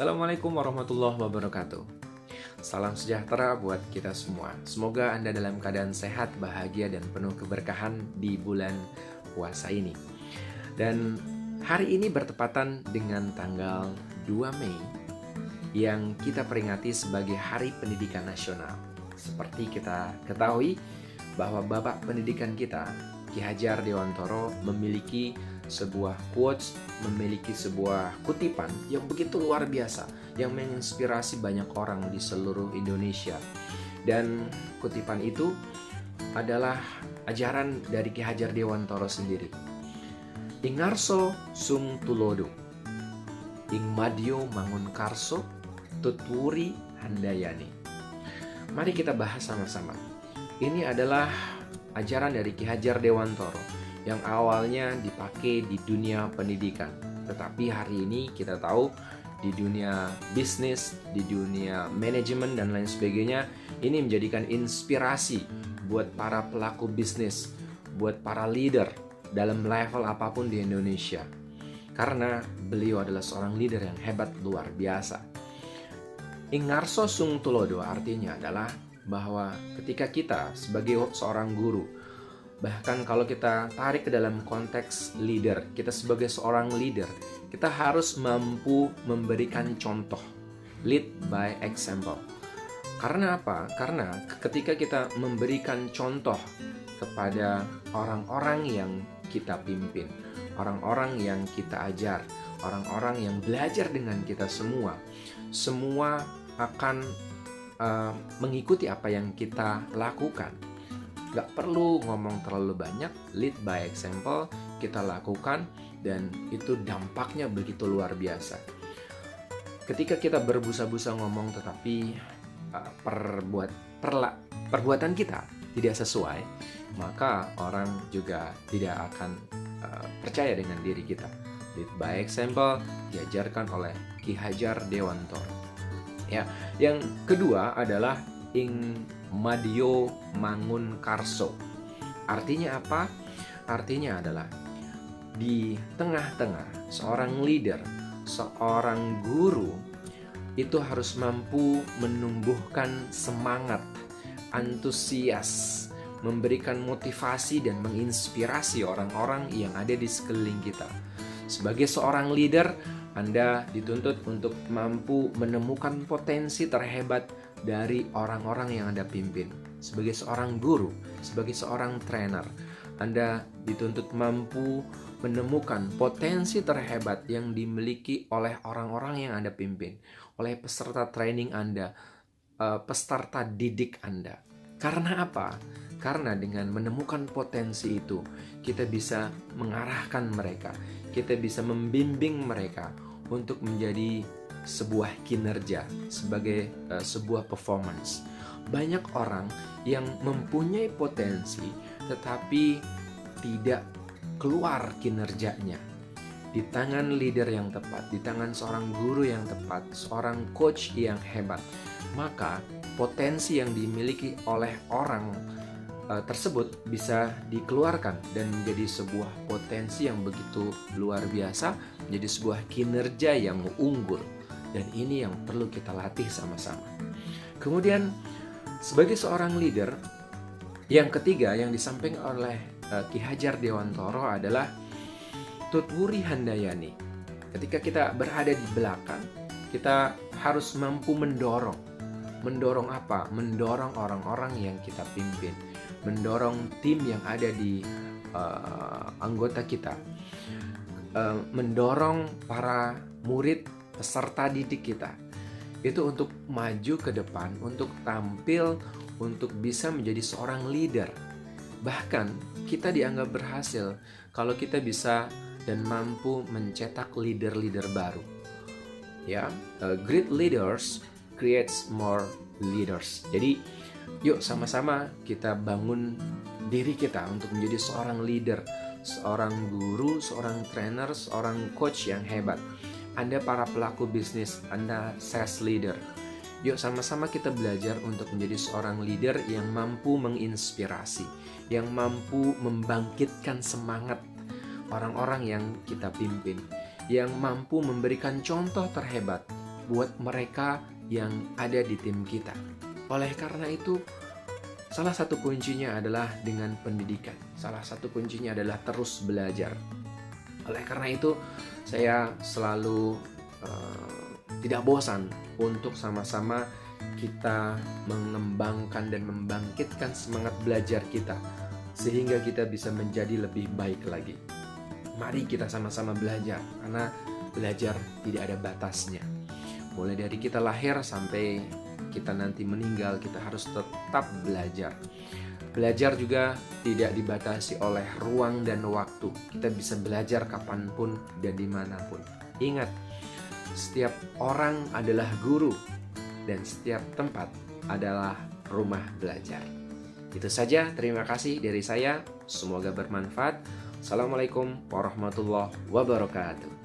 Assalamualaikum warahmatullahi wabarakatuh. Salam sejahtera buat kita semua. Semoga Anda dalam keadaan sehat, bahagia, dan penuh keberkahan di bulan puasa ini. Dan hari ini bertepatan dengan tanggal 2 Mei yang kita peringati sebagai Hari Pendidikan Nasional. Seperti kita ketahui bahwa Bapak Pendidikan kita, Ki Hajar Dewantoro, memiliki sebuah quotes, memiliki sebuah kutipan yang begitu luar biasa, yang menginspirasi banyak orang di seluruh Indonesia. Dan kutipan itu adalah ajaran dari Ki Hajar Dewantoro sendiri. Ing ngarso sung tulodo, ing madyo mangun karso, tuturi handayani. Mari kita bahas sama-sama. Ini adalah ajaran dari Ki Hajar Dewantoro yang awalnya dipakai di dunia pendidikan. Tetapi hari ini kita tahu di dunia bisnis, di dunia manajemen dan lain sebagainya, ini menjadikan inspirasi buat para pelaku bisnis, buat para leader dalam level apapun di Indonesia. Karena beliau adalah seorang leader yang hebat luar biasa. Ing ngarso sung tulodo artinya adalah bahwa ketika kita sebagai seorang guru, bahkan kalau kita tarik ke dalam konteks leader, kita sebagai seorang leader, kita harus mampu memberikan contoh. Lead by example. Karena apa? Karena ketika kita memberikan contoh kepada orang-orang yang kita pimpin, orang-orang yang kita ajar, orang-orang yang belajar dengan kita semua akan mengikuti apa yang kita lakukan. Gak perlu ngomong terlalu banyak, lead by example, kita lakukan, dan itu dampaknya begitu luar biasa. Ketika kita berbusa-busa ngomong tetapi perbuatan kita tidak sesuai, maka orang juga tidak akan percaya dengan diri kita. Lead by example diajarkan oleh Ki Hajar Dewantoro. Ya, yang kedua adalah ing madyo mangun karso. Artinya apa? Artinya adalah di tengah-tengah seorang leader, seorang guru itu harus mampu menumbuhkan semangat, antusias, memberikan motivasi dan menginspirasi orang-orang yang ada di sekeliling kita. Sebagai seorang leader, Anda dituntut untuk mampu menemukan potensi terhebat dari orang-orang yang Anda pimpin. Sebagai seorang guru, sebagai seorang trainer, Anda dituntut mampu menemukan potensi terhebat yang dimiliki oleh orang-orang yang Anda pimpin, oleh peserta training Anda, peserta didik Anda. Karena apa? Karena dengan menemukan potensi itu, kita bisa mengarahkan mereka, kita bisa membimbing mereka untuk menjadi sebuah kinerja, sebagai sebuah performance. Banyak orang yang mempunyai potensi tetapi tidak keluar kinerjanya. Di tangan leader yang tepat, di tangan seorang guru yang tepat, seorang coach yang hebat, maka potensi yang dimiliki oleh orang tersebut bisa dikeluarkan dan menjadi sebuah potensi yang begitu luar biasa, menjadi sebuah kinerja yang unggul. Dan ini yang perlu kita latih sama-sama. Kemudian sebagai seorang leader, yang ketiga yang disampaikan oleh Ki Hajar Dewantoro adalah tutwuri handayani. Ketika kita berada di belakang, kita harus mampu mendorong. Mendorong apa? Mendorong orang-orang yang kita pimpin, mendorong tim yang ada di anggota kita, mendorong para murid peserta didik kita itu untuk maju ke depan, untuk tampil, untuk bisa menjadi seorang leader. Bahkan kita dianggap berhasil kalau kita bisa dan mampu mencetak leader-leader baru. Ya, great leaders creates more leaders. Jadi yuk sama-sama kita bangun diri kita untuk menjadi seorang leader, seorang guru, seorang trainer, seorang coach yang hebat. Anda para pelaku bisnis, Anda sales leader. Yuk sama-sama kita belajar untuk menjadi seorang leader yang mampu menginspirasi, yang mampu membangkitkan semangat orang-orang yang kita pimpin, yang mampu memberikan contoh terhebat buat mereka yang ada di tim kita. Oleh karena itu, salah satu kuncinya adalah dengan pendidikan. Salah satu kuncinya adalah terus belajar. Oleh karena itu, saya selalu tidak bosan untuk sama-sama kita mengembangkan dan membangkitkan semangat belajar kita, sehingga kita bisa menjadi lebih baik lagi. Mari kita sama-sama belajar, karena belajar tidak ada batasnya. Mulai dari kita lahir sampai kita nanti meninggal, kita harus tetap belajar. Belajar juga tidak dibatasi oleh ruang dan waktu. Kita bisa belajar kapanpun dan dimanapun. Ingat, setiap orang adalah guru dan setiap tempat adalah rumah belajar. Itu saja, terima kasih dari saya. Semoga bermanfaat. Assalamualaikum warahmatullahi wabarakatuh.